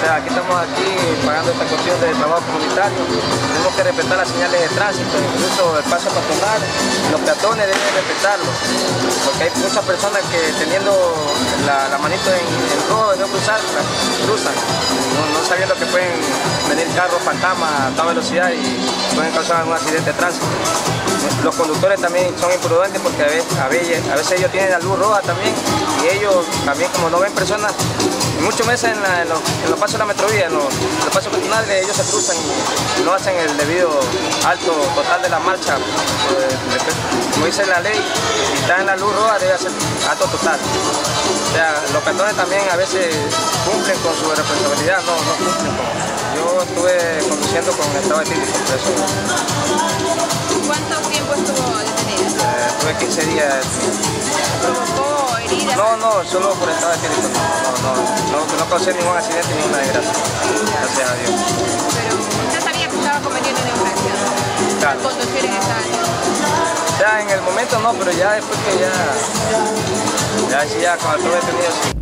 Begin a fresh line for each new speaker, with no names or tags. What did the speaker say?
sea, aquí estamos pagando esta cuestión de trabajo comunitario. Tenemos que respetar las señales de tránsito, incluso el paso peatonal, los peatones deben respetarlo, porque hay muchas personas que teniendo la manito en rojo de no cruzar, cruzan, no sabiendo que pueden venir carros fantasmas a toda velocidad y pueden causar algún accidente de tránsito. Los conductores también son imprudentes porque a veces ellos tienen la luz roja también y ellos también, como no ven personas, muchas veces en los pasos de la metrovía, en los pasos peatonales, ellos se cruzan y no hacen el debido alto total de la marcha. Como dice la ley, si está en la luz roja debe hacer alto total. O sea, los peatones también a veces cumplen con su responsabilidad, no cumplen con. Yo estuve conduciendo con estado etílico, por eso.
¿Cuánto tiempo estuvo detenido?
Estuve 15 días.
¿Provocó heridas?
No, solo por estado etílico. No causé ningún accidente, ninguna desgracia. Gracias a Dios.
Pero usted sabía que estaba cometiendo una infracción.
Claro.
Al conducir en esa área.
Ya en el momento no, pero ya después que ya cuando estuve detenido sí.